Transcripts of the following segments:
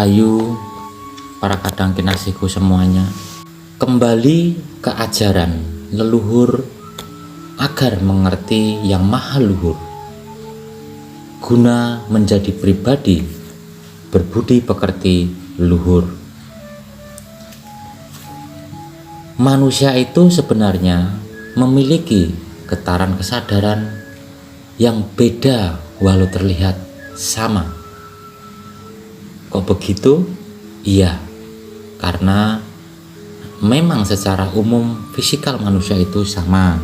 Rahayu, para kadang kinasihku semuanya. Kembali ke ajaran leluhur agar mengerti yang maha luhur, guna menjadi pribadi berbudi pekerti luhur. Manusia itu sebenarnya memiliki getaran kesadaran yang beda walau terlihat sama. Kok begitu? Iya, karena memang secara umum fisikal manusia itu sama.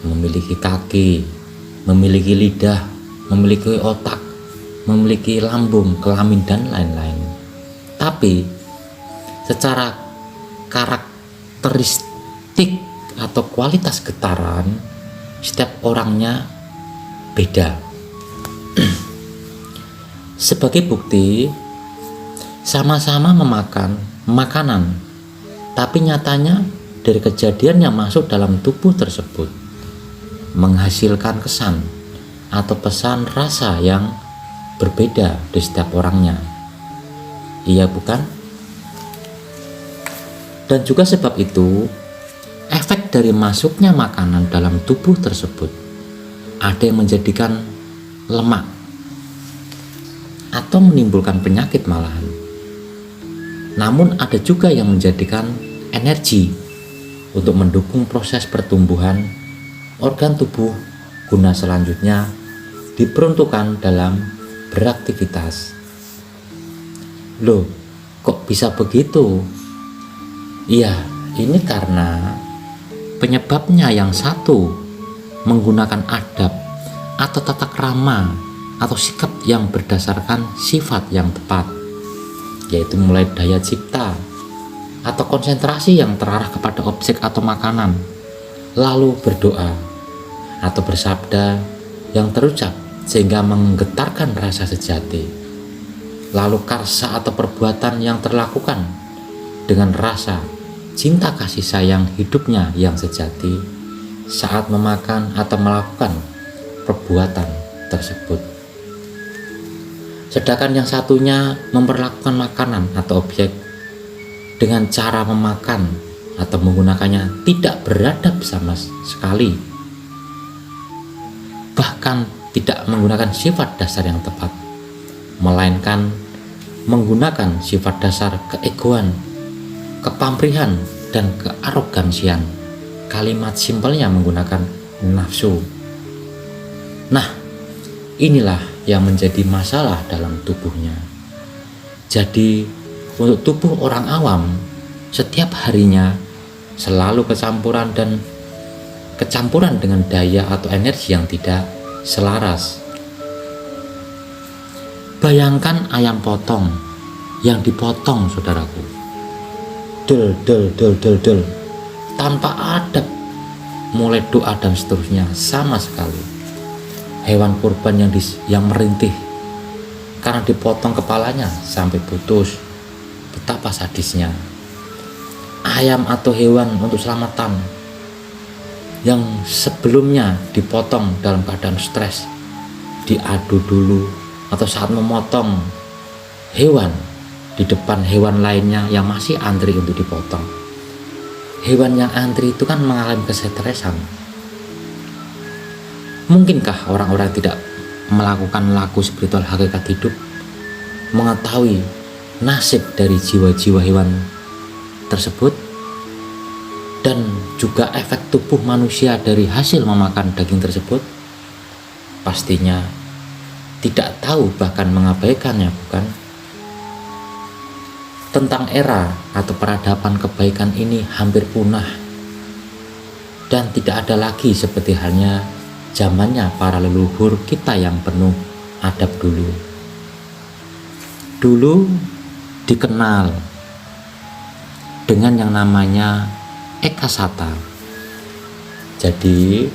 Memiliki kaki, memiliki lidah, memiliki otak, memiliki lambung, kelamin, dan lain-lain. Tapi secara karakteristik atau kualitas getaran, setiap orangnya beda. Sebagai bukti, sama-sama memakan makanan, tapi nyatanya dari kejadian yang masuk dalam tubuh tersebut menghasilkan kesan atau pesan rasa yang berbeda di setiap orangnya. Iya bukan? Dan juga sebab itu, efek dari masuknya makanan dalam tubuh tersebut ada yang menjadikan lemak atau menimbulkan penyakit malahan. Namun ada juga yang menjadikan energi untuk mendukung proses pertumbuhan organ tubuh guna selanjutnya diperuntukkan dalam beraktivitas. Loh, kok bisa begitu? Iya, ini karena penyebabnya yang satu menggunakan adab atau tata krama atau sikap yang berdasarkan sifat yang tepat, yaitu mulai daya cipta atau konsentrasi yang terarah kepada objek atau makanan, lalu berdoa atau bersabda yang terucap sehingga menggetarkan rasa sejati, lalu karsa atau perbuatan yang terlakukan dengan rasa cinta kasih sayang hidupnya yang sejati saat memakan atau melakukan perbuatan tersebut. Sedangkan yang satunya memperlakukan makanan atau objek dengan cara memakan atau menggunakannya tidak beradab sama sekali, bahkan tidak menggunakan sifat dasar yang tepat, melainkan menggunakan sifat dasar keegoan, kepamrihan, dan kearogansian. Kalimat simpelnya menggunakan nafsu. Nah, inilah yang menjadi masalah dalam tubuhnya. Jadi untuk tubuh orang awam, setiap harinya selalu kecampuran dengan daya atau energi yang tidak selaras. Bayangkan ayam potong yang dipotong, saudaraku, del tanpa adab, mulai doa dan seterusnya, sama sekali. Hewan kurban yang merintih karena dipotong kepalanya sampai putus, betapa sadisnya. Ayam atau hewan untuk selamatan yang sebelumnya dipotong dalam keadaan stres, diadu dulu, atau saat memotong hewan di depan hewan lainnya yang masih antri untuk dipotong. Hewan yang antri itu kan mengalami kesetresan. Mungkinkah orang-orang tidak melakukan laku spiritual hakikat hidup mengetahui nasib dari jiwa-jiwa hewan tersebut dan juga efek tubuh manusia dari hasil memakan daging tersebut? Pastinya tidak tahu, bahkan mengabaikannya, bukan? Tentang era atau peradaban kebaikan ini hampir punah dan tidak ada lagi seperti halnya zamannya para leluhur kita yang penuh adab dulu. Dulu dikenal dengan yang namanya ekasata. Jadi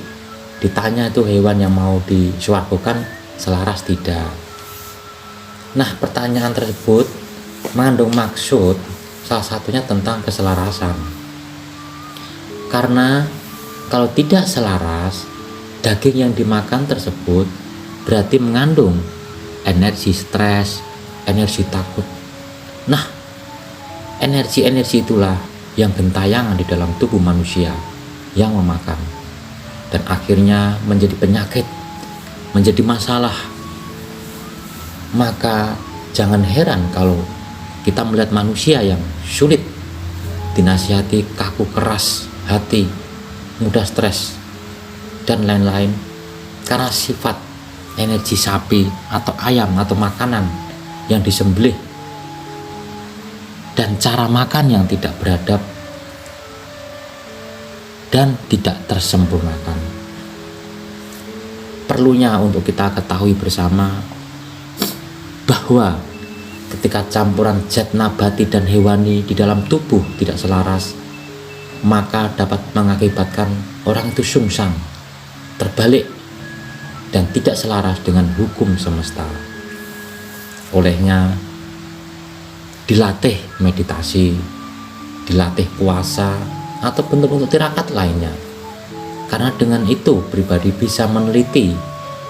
ditanya itu hewan yang mau disuargokan selaras tidak. Nah, pertanyaan tersebut mengandung maksud salah satunya tentang keselarasan. Karena kalau tidak selaras, daging yang dimakan tersebut berarti mengandung energi stres, energi takut, Nah, energi-energi itulah yang gentayangan di dalam tubuh manusia yang memakan dan akhirnya menjadi penyakit, menjadi masalah. Maka jangan heran kalau kita melihat manusia yang sulit dinasihati, kaku keras hati, mudah stres dan lain-lain karena sifat energi sapi atau ayam atau makanan yang disembelih dan cara makan yang tidak beradab dan tidak tersempurnakan. Perlunya untuk kita ketahui bersama bahwa ketika campuran zat nabati dan hewani di dalam tubuh tidak selaras, maka dapat mengakibatkan orang itu sungsang, terbalik, dan tidak selaras dengan hukum semesta. Olehnya, dilatih meditasi, dilatih puasa, atau bentuk-bentuk tirakat lainnya. Karena dengan itu pribadi bisa meneliti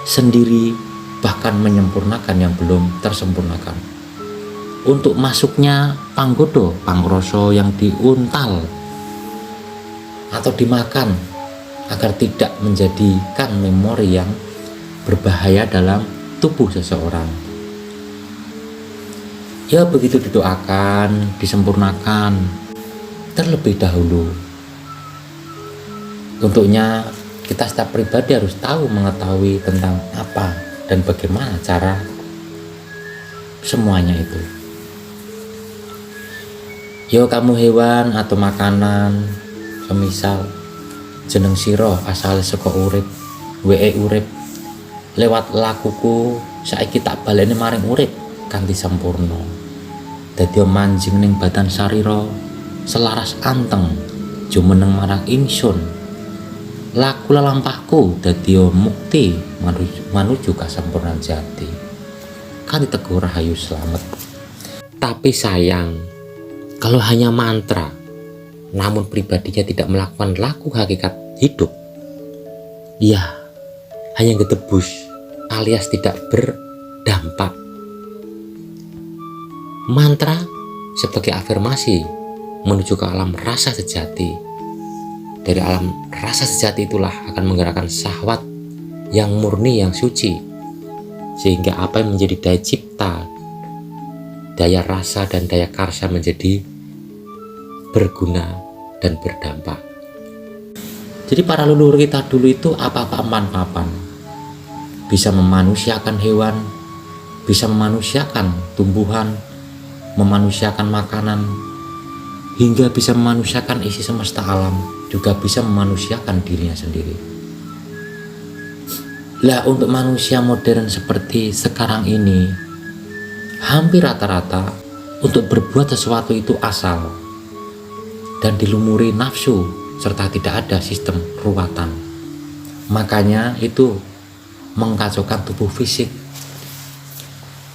sendiri, bahkan menyempurnakan yang belum tersempurnakan. Untuk masuknya panggodo, pangroso yang diuntal atau dimakan agar tidak menjadikan memori yang berbahaya dalam tubuh seseorang. Ya begitu didoakan, disempurnakan terlebih dahulu. Tentunya kita setiap pribadi harus mengetahui tentang apa dan bagaimana cara semuanya itu. Yo kamu hewan atau makanan, semisal jeneng sira asale saka urip, wee urip. Lewat lakuku saiki tak baleni maring urip kanthi sampurna. Dadi manjing ning badan sarira selaras anteng jumeneng marang ingsun. Laku lelampahku dadi mukti manuju kasampurnan jati. Kanthi Teguh Rahayu Slamet. Tapi sayang, kalau hanya mantra namun pribadinya tidak melakukan laku hakikat hidup, ya hanya getebus alias tidak berdampak. Mantra sebagai afirmasi menuju ke alam rasa sejati. Dari alam rasa sejati itulah akan menggerakkan syahwat yang murni, yang suci, sehingga apa yang menjadi daya cipta, daya rasa dan daya karsa menjadi berguna dan berdampak. Jadi para leluhur kita dulu itu apa-apa papan, bisa memanusiakan hewan, bisa memanusiakan tumbuhan, memanusiakan makanan, hingga bisa memanusiakan isi semesta alam, juga bisa memanusiakan dirinya sendiri. Lah untuk manusia modern seperti sekarang ini, hampir rata-rata untuk berbuat sesuatu itu asal dan dilumuri nafsu serta tidak ada sistem ruwatan. Makanya itu mengkacaukan tubuh fisik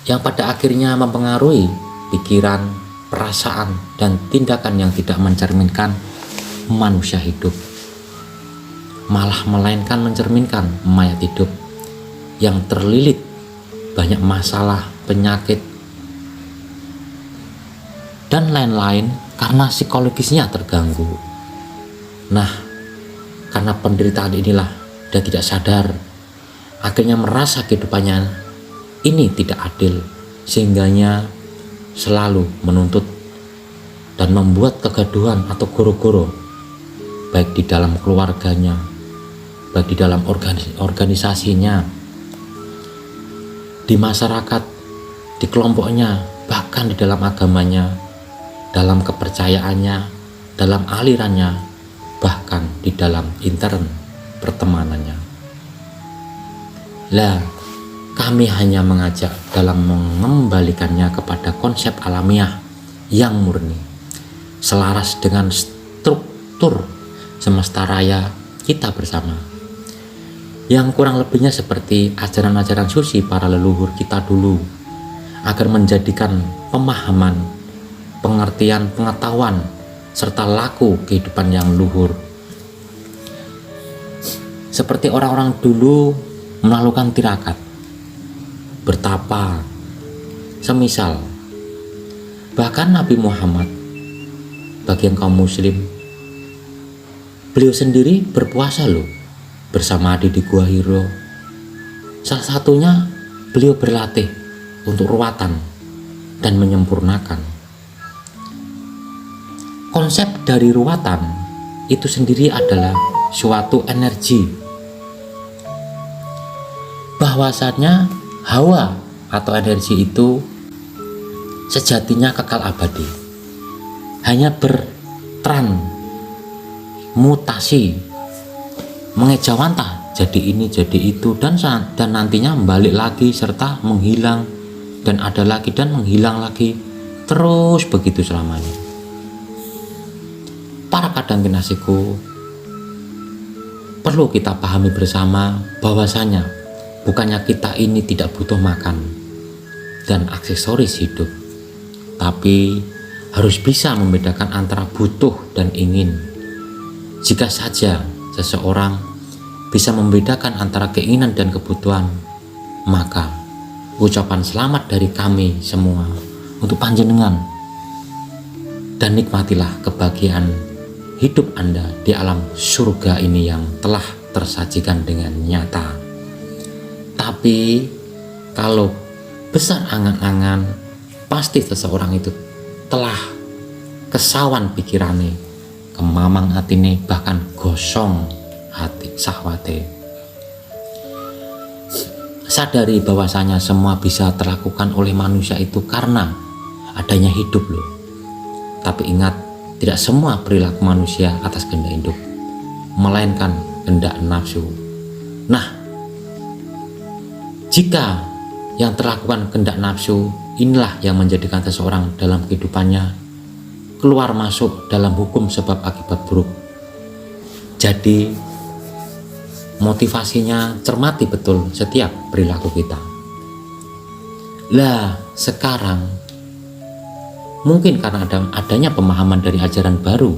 yang pada akhirnya mempengaruhi pikiran, perasaan, dan tindakan yang tidak mencerminkan manusia hidup, malah melainkan mencerminkan mayat hidup yang terlilit banyak masalah, penyakit, dan lain-lain karena psikologisnya terganggu. Nah, karena penderitaan inilah dia tidak sadar, akhirnya merasa kehidupannya ini tidak adil, sehingganya selalu menuntut dan membuat kegaduhan atau goro-goro, baik di dalam keluarganya, baik di dalam organisasinya, di masyarakat, di kelompoknya, bahkan di dalam agamanya, dalam kepercayaannya, dalam alirannya, bahkan di dalam intern pertemanannya. Lah, kami hanya mengajak dalam mengembalikannya kepada konsep alamiah yang murni, selaras dengan struktur semesta raya kita bersama, yang kurang lebihnya seperti ajaran-ajaran suci para leluhur kita dulu, agar menjadikan pemahaman, pengertian, pengetahuan, serta laku kehidupan yang luhur. Seperti orang-orang dulu melakukan tirakat, bertapa, semisal Bahkan Nabi Muhammad, bagian kaum muslim, beliau sendiri berpuasa loh bersama adik di Gua Hiro. Salah satunya beliau berlatih untuk ruwatan dan menyempurnakan. Konsep dari ruwatan itu sendiri adalah suatu energi, bahwasanya hawa atau energi itu sejatinya kekal abadi, hanya bertransmutasi, mengejawantah jadi ini jadi itu, dan nantinya balik lagi serta menghilang, dan ada lagi dan menghilang lagi, terus begitu selamanya. Para kadang kinasiku, perlu kita pahami bersama bahwasanya bukannya kita ini tidak butuh makan dan aksesoris hidup, tapi harus bisa membedakan antara butuh dan ingin. Jika saja seseorang bisa membedakan antara keinginan dan kebutuhan, maka ucapan selamat dari kami semua untuk panjenengan, dan nikmatilah kebahagiaan hidup Anda di alam surga ini yang telah tersajikan dengan nyata. Tapi kalau besar angan-angan, pasti seseorang itu telah kesawan pikirane, kemamang atine, bahkan gosong hati sahwate. Sadari bahwasanya semua bisa terlakukan oleh manusia itu karena adanya hidup loh. Tapi ingat, tidak semua perilaku manusia atas kehendak hidup, melainkan kehendak nafsu. Nah, jika yang terlakukan kehendak nafsu, inilah yang menjadikan seseorang dalam kehidupannya keluar masuk dalam hukum sebab akibat buruk. Jadi motivasinya cermati betul setiap perilaku kita. Lah sekarang mungkin karena adanya pemahaman dari ajaran baru,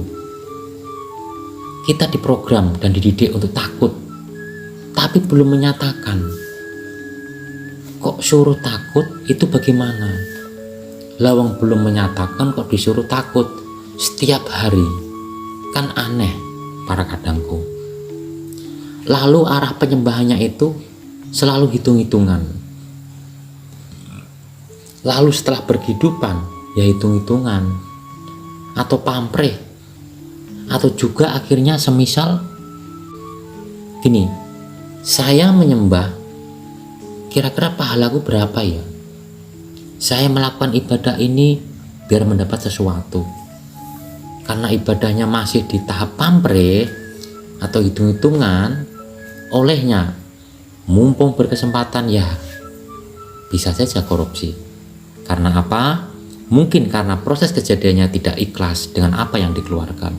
kita diprogram dan dididik untuk takut, tapi belum menyatakan. Kok suruh takut itu bagaimana? Lawang belum menyatakan kok disuruh takut setiap hari, kan aneh para kadangku. Lalu arah penyembahannya itu selalu hitung-hitungan. Lalu setelah berkehidupan ya hitung-hitungan atau pamrih, atau juga akhirnya semisal gini, saya menyembah, kira-kira pahalaku berapa ya? Saya melakukan ibadah ini biar mendapat sesuatu. Karena ibadahnya masih di tahap pamrih atau hitung-hitungan, olehnya mumpung berkesempatan ya bisa saja korupsi. Karena apa? Mungkin karena proses kejadiannya tidak ikhlas dengan apa yang dikeluarkan.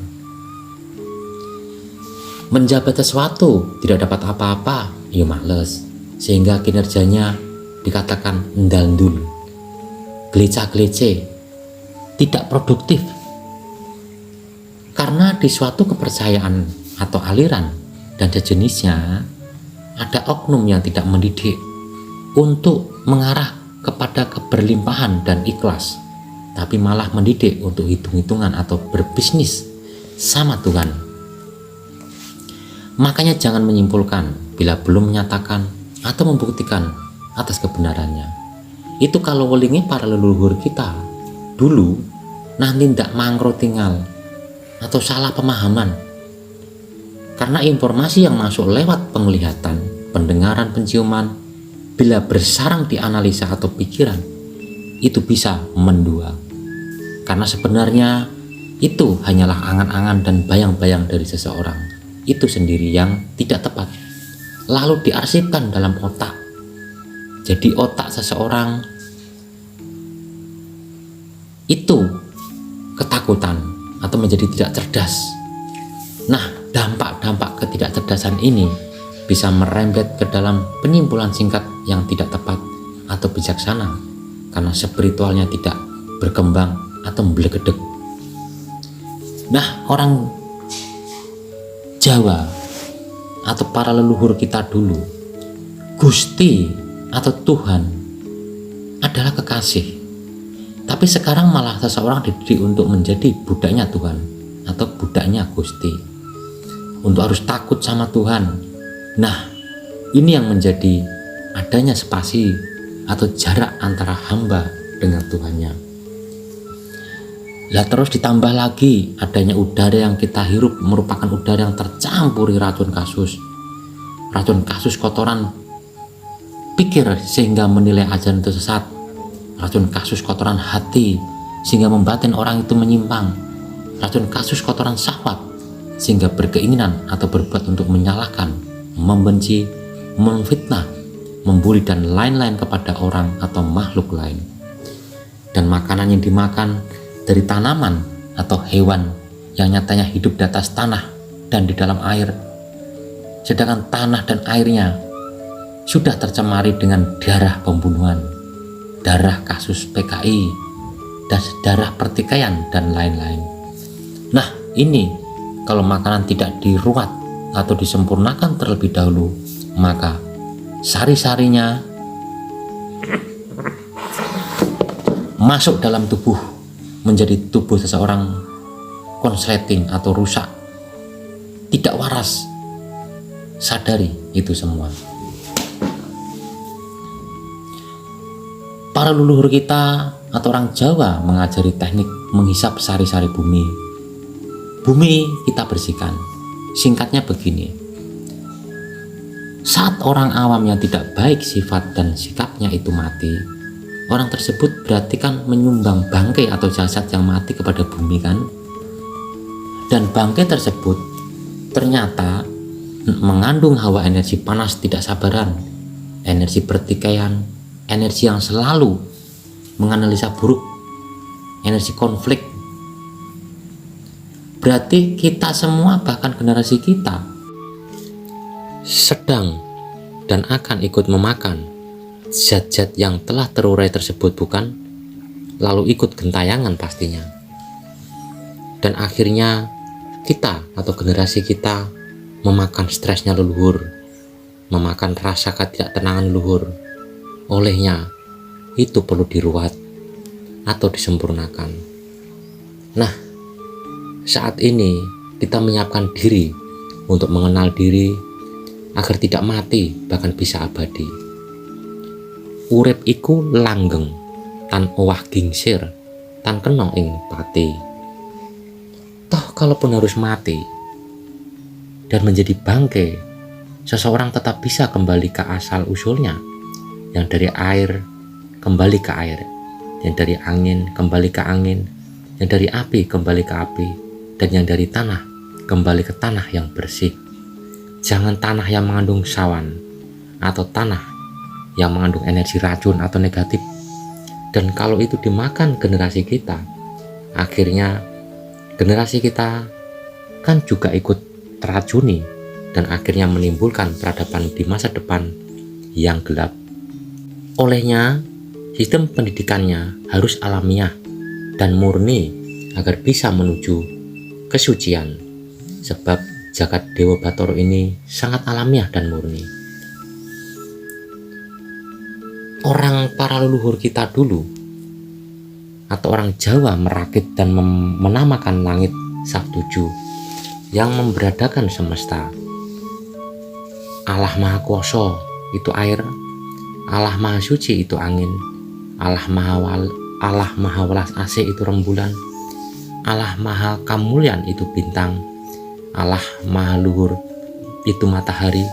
Menjabat sesuatu tidak dapat apa-apa, ya males, sehingga kinerjanya dikatakan ndandul, geleca-gelece, tidak produktif. Karena di suatu kepercayaan atau aliran dan sejenisnya ada oknum yang tidak mendidik untuk mengarah kepada keberlimpahan dan ikhlas, tapi malah mendidik untuk hitung-hitungan atau berbisnis sama Tuhan. Makanya jangan menyimpulkan bila belum menyatakan atau membuktikan atas kebenarannya. Itu kalau welingi para leluhur kita dulu nanti ndak mangro tinggal atau salah pemahaman. Karena informasi yang masuk lewat penglihatan, pendengaran, penciuman, bila bersarang di analisa atau pikiran, itu bisa mendua. Karena sebenarnya itu hanyalah angan-angan dan bayang-bayang dari seseorang itu sendiri yang tidak tepat, lalu diarsipkan dalam otak. Jadi otak seseorang itu ketakutan atau menjadi tidak cerdas. Nah, dampak-dampak ketidakcerdasan ini bisa merembet ke dalam penyimpulan singkat yang tidak tepat atau bijaksana, karena spiritualnya tidak berkembang atau memblegedeg. Nah, orang Jawa atau para leluhur kita dulu, Gusti atau Tuhan adalah kekasih Tapi sekarang malah seseorang dididik untuk menjadi budaknya Tuhan atau budaknya Gusti, untuk harus takut sama Tuhan. Nah, ini yang menjadi adanya spasi atau jarak antara hamba dengan Tuhannya. Lah terus ditambah lagi adanya udara yang kita hirup merupakan udara yang tercampuri racun kasus kotoran pikir sehingga menilai ajaran itu sesat, racun kasus kotoran hati sehingga membatin orang itu menyimpang, racun kasus kotoran syahwat sehingga berkeinginan atau berbuat untuk menyalahkan, membenci, memfitnah, membuli dan lain-lain kepada orang atau makhluk lain. Dan makanan yang dimakan dari tanaman atau hewan yang nyatanya hidup di atas tanah dan di dalam air, sedangkan tanah dan airnya sudah tercemari dengan darah pembunuhan, darah kasus PKI, dan darah pertikaian dan lain-lain. Nah, ini kalau makanan tidak diruat atau disempurnakan terlebih dahulu, maka sari-sarinya masuk dalam tubuh, menjadi tubuh seseorang konsleting atau rusak, tidak waras. Sadari itu semua. Para leluhur kita atau orang Jawa mengajari teknik menghisap sari-sari bumi. Bumi kita bersihkan. Singkatnya begini: saat orang awam yang tidak baik sifat dan sikapnya itu mati, orang tersebut berarti kan menyumbang bangkai atau jasad yang mati kepada bumi kan. Dan bangkai tersebut ternyata mengandung hawa energi panas tidak sabaran, energi pertikaian, energi yang selalu menganalisa buruk, energi konflik. Berarti kita semua, bahkan generasi kita, sedang dan akan ikut memakan zat-zat yang telah terurai tersebut, bukan? Lalu ikut gentayangan pastinya. Dan akhirnya kita atau generasi kita memakan stresnya leluhur, memakan rasa ketidaktenangan leluhur. Olehnya itu perlu diruat atau disempurnakan. Nah, saat ini kita menyiapkan diri untuk mengenal diri agar tidak mati, bahkan bisa abadi. Urip iku langgeng tan owah gingsir tan kena ing pati. Toh kalaupun harus mati dan menjadi bangkai, seseorang tetap bisa kembali ke asal usulnya, yang dari air kembali ke air, yang dari angin kembali ke angin, yang dari api kembali ke api, dan yang dari tanah kembali ke tanah yang bersih. Jangan tanah yang mengandung sawan atau tanah yang mengandung energi racun atau negatif. Dan kalau itu dimakan generasi kita, akhirnya generasi kita kan juga ikut teracuni dan akhirnya menimbulkan peradaban di masa depan yang gelap. Olehnya, sistem pendidikannya harus alamiah dan murni agar bisa menuju kesucian. Sebab jagat Dewa Batara ini sangat alamiah dan murni. Orang para leluhur kita dulu atau orang Jawa merakit dan menamakan langit Sabtuju yang memberadakan semesta. Allah Maha Kuasa itu air, Allah Maha Suci itu angin, Allah Maha Welas Asih itu rembulan, Allah Maha Kamulyan itu bintang, Allah Maha Luhur itu matahari,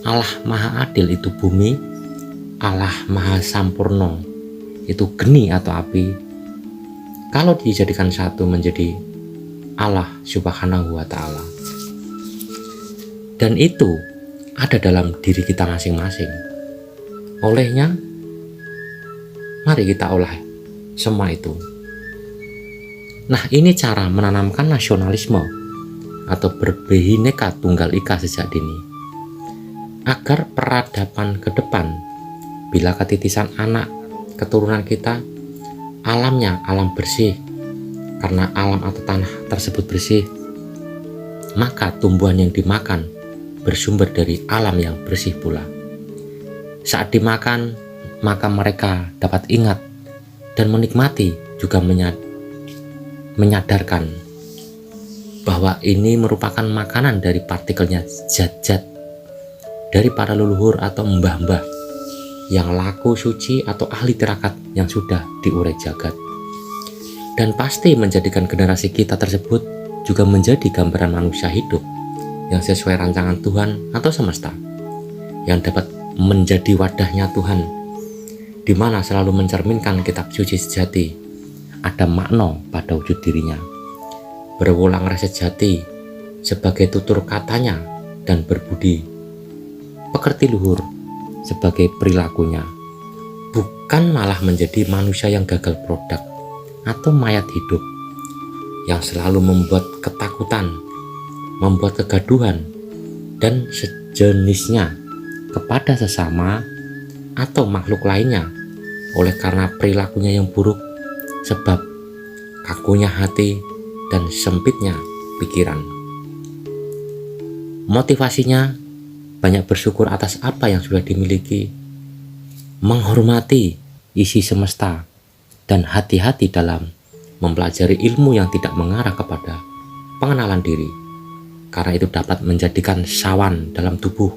Allah Maha Adil itu bumi, Allah Maha Sampurno itu geni atau api. Kalau dijadikan satu menjadi Allah Subhanahu wa Ta'ala, dan itu ada dalam diri kita masing-masing. Olehnya, mari kita olah semua itu. Nah, ini cara menanamkan nasionalisme atau berbhinneka tunggal ika sejak dini, agar peradaban ke depan, bila ketitisan anak keturunan kita, alamnya alam bersih, karena alam atau tanah tersebut bersih, maka tumbuhan yang dimakan bersumber dari alam yang bersih pula. Saat dimakan, maka mereka dapat ingat dan menikmati juga menyadarkan bahwa ini merupakan makanan dari partikelnya zat-zat dari para leluhur atau mbah-mbah yang laku, suci, atau ahli tirakat yang sudah diurai jagat. Dan pasti menjadikan generasi kita tersebut juga menjadi gambaran manusia hidup yang sesuai rancangan Tuhan atau semesta, yang dapat menjadi wadahnya Tuhan, di mana selalu mencerminkan kitab suci sejati, ada makna pada wujud dirinya, berwulang sejati sebagai tutur katanya, dan berbudi pekerti luhur sebagai perilakunya, bukan malah menjadi manusia yang gagal produk atau mayat hidup yang selalu membuat ketakutan, membuat kegaduhan, dan sejenisnya kepada sesama atau makhluk lainnya oleh karena perilakunya yang buruk, sebab kakunya hati dan sempitnya pikiran. Motivasinya banyak bersyukur atas apa yang sudah dimiliki, menghormati isi semesta, dan hati-hati dalam mempelajari ilmu yang tidak mengarah kepada pengenalan diri, karena itu dapat menjadikan sawan dalam tubuh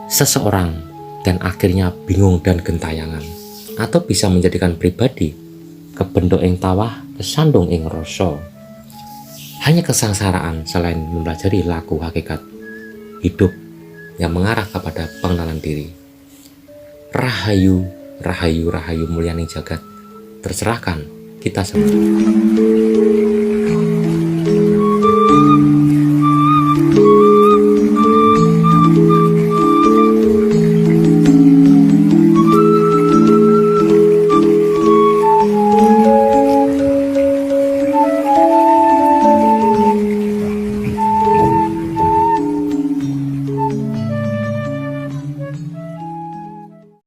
seseorang dan akhirnya bingung dan gentayangan, atau bisa menjadikan pribadi kebendok ing tawah, kesandung ing rasa, hanya kesengsaraan selain mempelajari laku hakikat hidup yang mengarah kepada pengenalan diri. Rahayu, rahayu, rahayu mulyaning jagat, terserahkan kita semua.